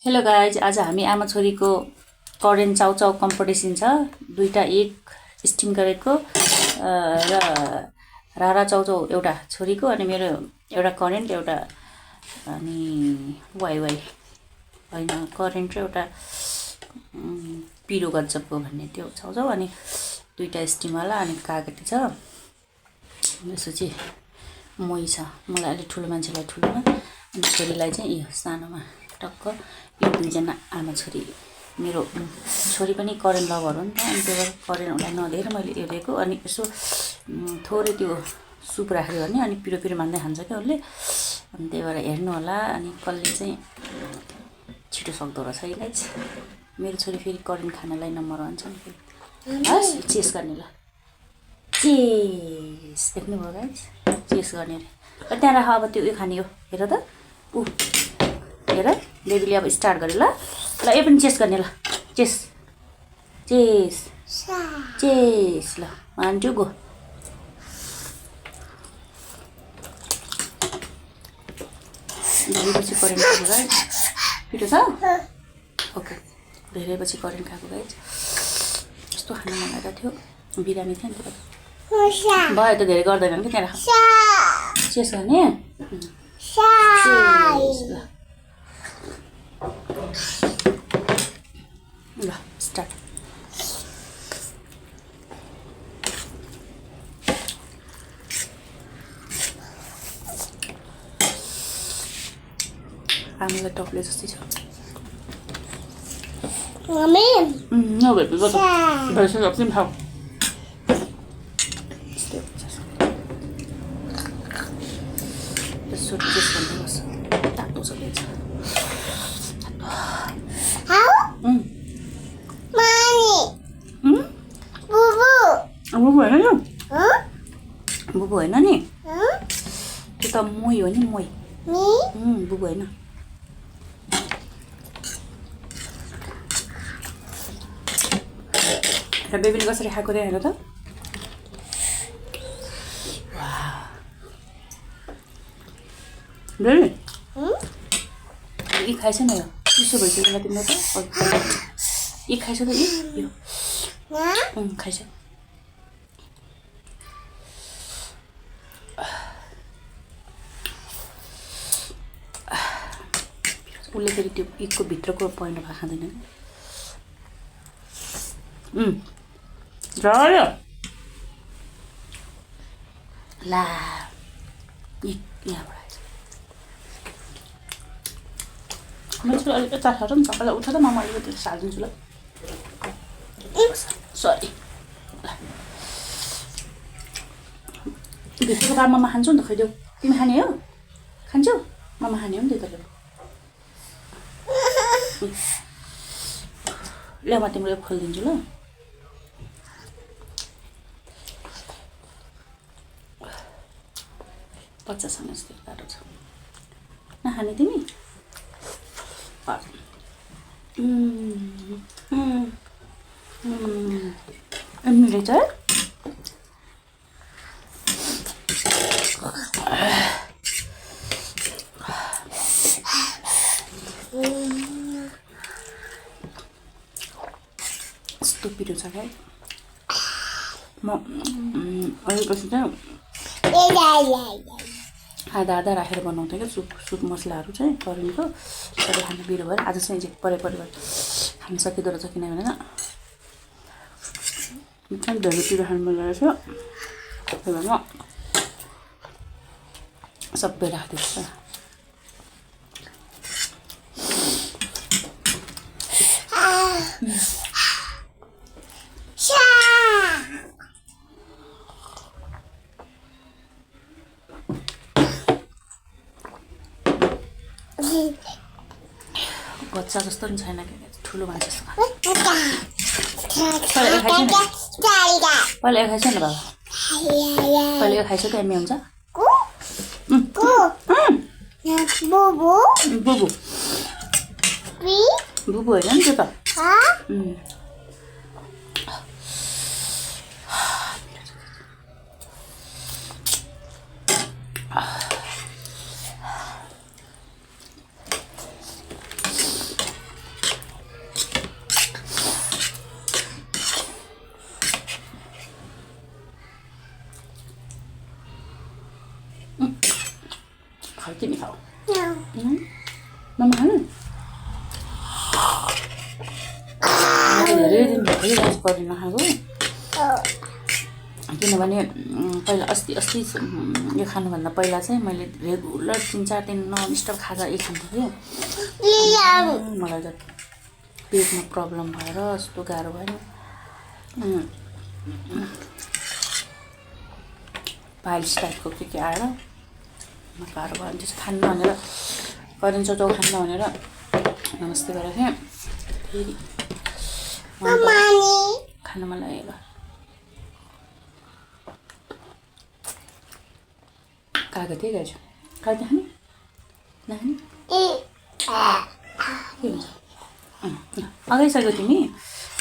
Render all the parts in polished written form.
Hello guys, आज हामी आमा छोरीको करेन्ट चाउचाउ कम्पिटिसन छ। दुईटा एक स्टिम गरेको र रारा चाउचाउ एउटा छोरीको अनि मेरो एउटा करेन्ट एउटा अनि वाइ होइन करेन्ट र एउटा पिरो गजबको भन्ने त्यो चाउचाउ अनि दुईटा स्टिमवाला अनि कागती छ। त्यसपछि मोही छ। मलाई अलिक ठुलो मान्छेलाई ठुलोमा अनि छोरीलाई चाहिँ यो सानोमा टक्क। यो दुईजना आमा छोरी। मेरो छोरी पनि करेन्ट लभर हो नि त, अनि त्यही भएर करेन्ट उसलाई नदिएर मैले यो दिएको। अनि यसो थोरै त्यो सुप राख्यो भने अनि पिरो पिरो मान्दै खान्छ क्या उसले। अनि त्यही भएर हेर्नु होला। अनि कसले चाहिँ छिटो सक्दो रहेछ है गाइज। मेरो छोरी फेरि करेन्ट खानलाई नम्बर 1 छ नि फेरि। हस् चेस गर्ने ल, चेस। देख्नुभयो गाइज, चेस गर्ने अरे। त्यहाँ राख अब त्यो उयो खाने हो। हेर त ऊ हेर बेबीले अब स्टार्ट गरे। ल ल यो पनि चेस गर्ने। ल चेस चेस चेस। ल 1 2 गो। धेरैपछि करेन्ट खाएको गाइज। पिरो छ ओके। धेरैपछि करेन्ट खाएको गाइज। यस्तो खान मन लागेको थियो, बिरामी थियो नि त। भयो त धेरै गर्दैन कि। त्यहाँ राख चेस गर्ने। ल स्टार्ट। आमालाई टप्ले जस्तै छ। No baby, go to. Pero eso es how. Eso es cuando tato se le echa. How? Mommy. Bubu. Bubu होइन नि? Huh? बुबु होइन नि? त्यो त मोही हो नि, मोही। बुबु होइन। र बेबीले कसरी खाएको रे हेर त। बेबी यी खाइछ नि, यो चिसो भइसक्यो तिम्रो त। यी खाइछ त यो खाइछ। उसले फेरि त्यो इको भित्रको पहेँलो भाग खाँदैन कि। झऱ्यो ला यहाँबाट आएछ। मान्छे अलिक यता छ र नि तपाईँलाई उठ त म अलिकति सालिदिन्छु ल। सरी भित्रको भाग ममा खान्छु नि त। खैदेऊ तिमी खाने हो? खान्छौ? ममा खाने हो नि त तैँले। ल म तिम्रो यो खोलिदिन्छु ल। बच्चासँग यस्तो गाह्रो छ। नखाने तिमी? एमनी रहेछ है। यस्तो पिरो छ क्या। म अलिपछि चाहिँ आधा आधा राखेर बनाउँथेँ क्या सुप मसलाहरू चाहिँ करेन्टको। तर खानु पिरो भएर आज चाहिँ जे परे खानु सकिँदो रहेछ। किनभने एकदम धेरै पिरो खानु मन लागेको छ। त्यही भएर सबै राखिदिएको छ। बच्चा जस्तो पनि छैन कि, ठुलो मान्छे जस्तो। पहिला यो खाइछ नि बाबा। पहिला यो खाइसक्यो एमए हुन्छ। बुबु होइन नि त्यो त। मम्मी खानु धेरै दिन भयो लन्च गरी नखाएको किनभने पहिला अस्ति यो खानुभन्दा पहिला चाहिँ मैले रेगुलर 3-4 दिन नन स्टप खाजा खान्थेँ कि मलाई त पेटमा प्रब्लम भएर यस्तो गाह्रो भयो पाइल्स टाइपको के आएर गाह्रो भयो भने चाहिँ खान्न भनेर करेन्ट चाउचाउ खान्न भनेर नमस्ते गरेको थिएँ फेरि खान मन लागेको कागो थिएँ गाइज कागो खाने नखाने के हुन्छ अगाइसक्यो तिमी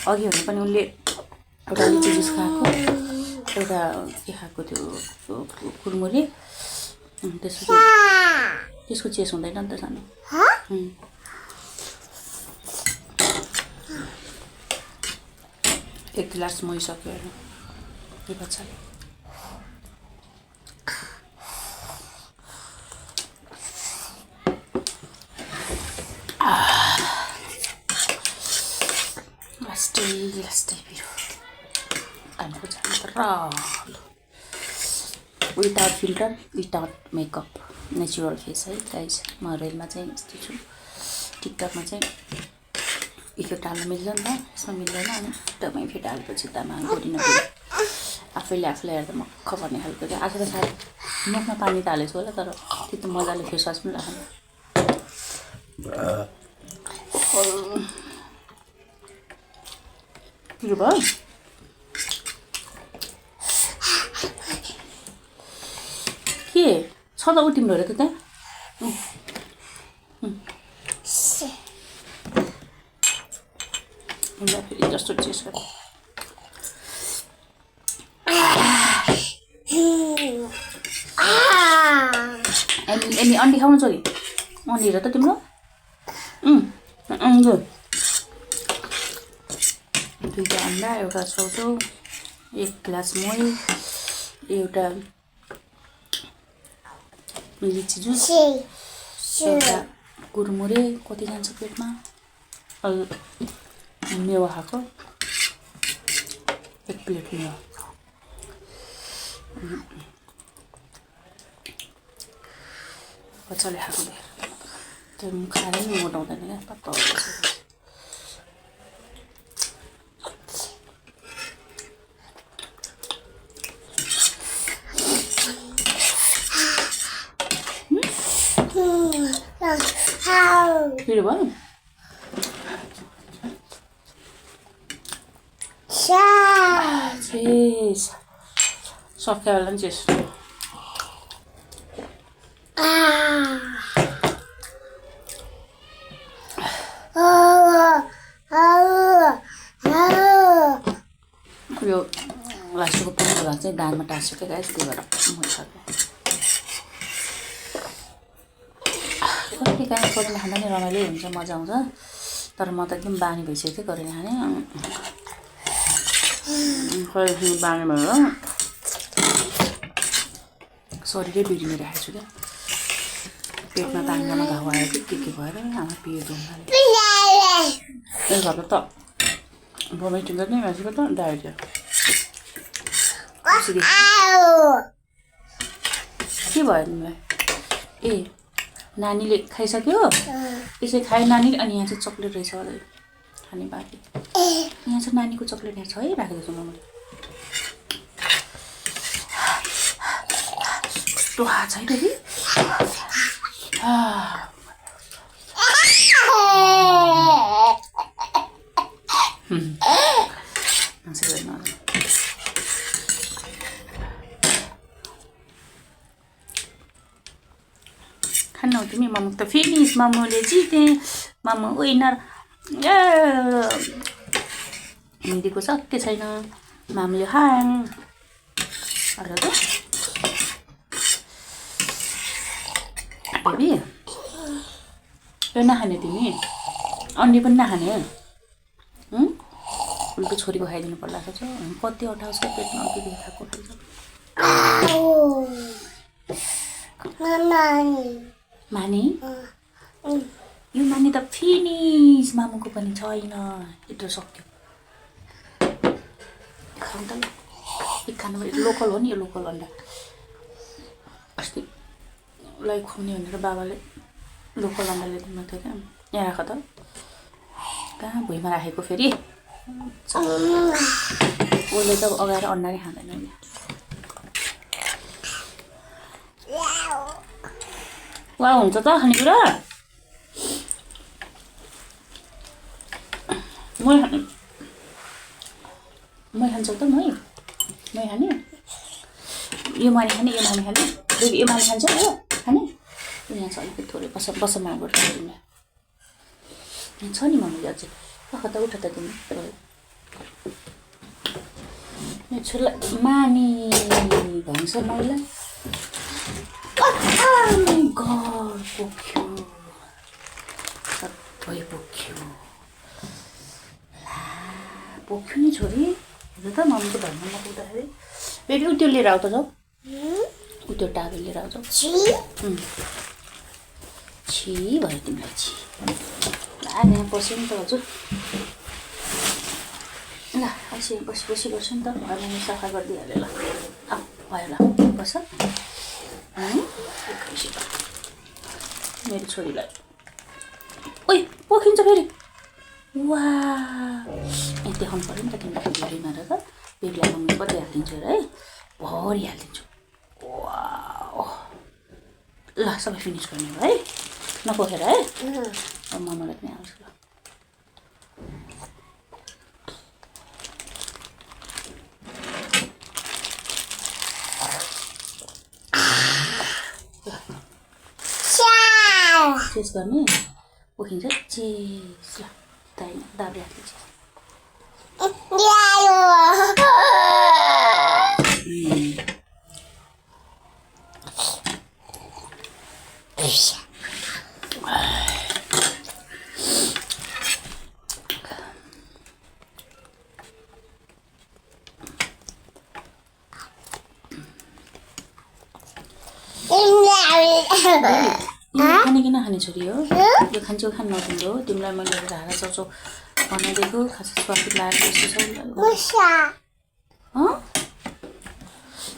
अघि भने पनि उनले एउटा लिची जुस खाएको एउटा के खाएको थियो कुरमुरे त्यसको चेस हुँदैन नि त सानो एक गिलास मोइसक्यो अरे के बच्चाले लास्टै पिरो कानको जानु त without filter without makeup natural face है गाइज म रेलमा चाहिँ यस्तो छु टिकटकमा चाहिँ इफेक्ट हाल्न मिल्छ नि त यसमा मिल्दैन अनि टिकटकमा इफेक्ट हालेपछि त गोरिन आफैले आफूलाई हेर्दा मक्ख भन्ने खालको चाहिँ आज त सायद मुखमा पानी त हालेको छु होला तर त्यति मजाले फेस वास पनि लाग्दैन पिरो भयो के छ त उ तिम्रो त त्यहाँ फेरि जस्तो चेस एमी अन्डी खाउनु छोरी अन्डी हेर त तिम्रो दुईवटा अन्डा एउटा चाउचाउ एक ग्लास मही एउटा लिची जुस एउटा कुरमुरे कति जान्छ पेटमा मेवा खाएको एक प्लेट मेवा बच्चाले खाएको त्यो खाएर नि मोटाउँदैन क्या पत्ता पिरो भयो चेस सक्यो होला नि चेस यो लास्टको पन्ध्र भाग चाहिँ दानमा टाँस्यो क्या गाइस त्यही भएर मजाको कति काहीँ कतिमा खाँदा नि रमाइलो हुन्छ मजा आउँछ तर म त एकदम बानी भइसकेको थिएँ गरेर खाने कहिले बानी भएर शरीरै बिग्रिने राखेको छु क्या पेटमा ताङ्गामा घाउ आयो कि के भएर आमा पिएर दुख्दाखेरि त्यही भएर त भोमिटिङ गर्ने मान्छेको त डायरिया के भयो तिमीलाई ए नानीले खाइसक्यो यसै खायो नानी अनि यहाँ चाहिँ चक्लेट रहेछ होला खाने बाँकी यहाँ चाहिँ नानीको चक्लेट यहाँ छ है राखेको छु मैले कस्तो हात छ है फेरि खानु तिमी मामु त फिनिस मामुले जिते मामु विनर हिन्दीको सत्य छैन मामुले हाङ अरे त बेबी यो नखाने तिमी अन्डी पनि नखाने उल्टो छोरीको खाइदिनु पर्ला छ कति अठाउँछ पेटमा अघि खाएको मानी यो माने त फिनिस मामुको पनि छैन यत्रो सक्यो खाउँ त ल एक खानु लोकल हो नि यो लोकल अन्डा अस्ति लाई खुवाउने भनेर बाबाले लोकल अन्डा ल्याइदिनु थियो क्या यहाँ राख त कहाँ भुइँमा राखेको फेरि उसले त अगाएर अन्डा नै खाँदैन नि वा हुन्छ त खानेकुरा मै खान्छौ त मै खाने यो माने खाने यो माने खाने बेबी यो माने खान्छ हो खाने यहाँ छ अलिकति थोरै बस मागबाट यहाँ छ नि मम्मीले अझै त उठ त तिमी यो छोरीलाई मानी भन्छ मैला पोख्यो सबै पोख्यो पोख्यो नि छोरी हिजो त मम्मीको धर्ममा पुग्दाखेरि बेबी उ त्यो लिएर आऊ त जाऊ उ त्यो टावेल लिएर आऊ जाऊ छि भयो तिमीलाई छि यहाँ बस्यो नि त हजुर ल अझै बसी बस्यो नि त घरमा सफा गरिदिइहाल्यो ल भयो ल बस मेरो छोरीलाई ओइ पोखिन्छ फेरि वा देखाउनु पऱ्यो नि त तिमीलाई भिडियोमा र त बेबीलाई मम्मी कति हालिदिन्छु है भरि हालिदिन्छु वा ल सबै फिनिस गर्ने हो है नपोखेर है मम्मीलाई पनि आउँछु ल चेस गर्ने पोखिन्छ चेस ल दाब्रे हातले चेस खाने कि नखाने छोरी हो यो खान्छौ खानु नतिम्रो तिमीलाई मैले ढाडा चाउचाउ बनाइदिएको खास स्वादिष्ट लागेको जस्तो छ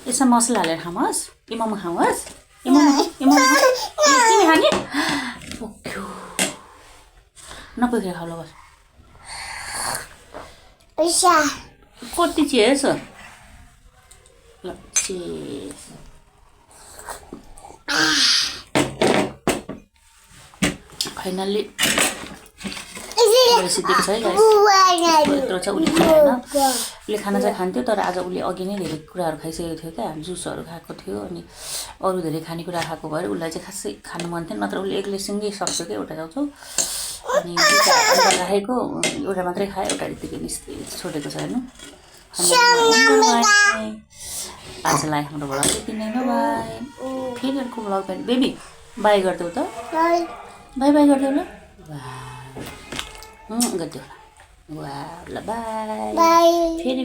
यसमा मसला हालेर खानुहोस् यो मोमो खानुहोस् यो मोमो तिमी खाने पोख्यो नपोखेर खाऊ ल बस कति चेस ल चेस फाइनल्ली सिद्धेको छ है यत्रो छ उसले खाएन उसले खाना चाहिँ खान्थ्यो तर आज उसले अघि नै धेरै कुराहरू खाइसकेको थियो क्या जुसहरू खाएको थियो अनि अरू धेरै खानेकुरा खाएको भएर उसलाई चाहिँ खासै खानु मन थिएन मात्र उसले एक्लै सिँगै सक्थ्यो क्या एउटा चाउचाउ अनि दुईवटा अन्डा राखेको एउटा मात्रै खायो एउटा यतिकै छोडेको छ हेर्नु आजलाई हाम्रो भ्लग यति नै बाई फेरि अर्को भ्लग पनि बेबी बाई गरिदेऊ त बाई गरिदेऊ ल गरिदेऊ ल वा ल बाई फेरि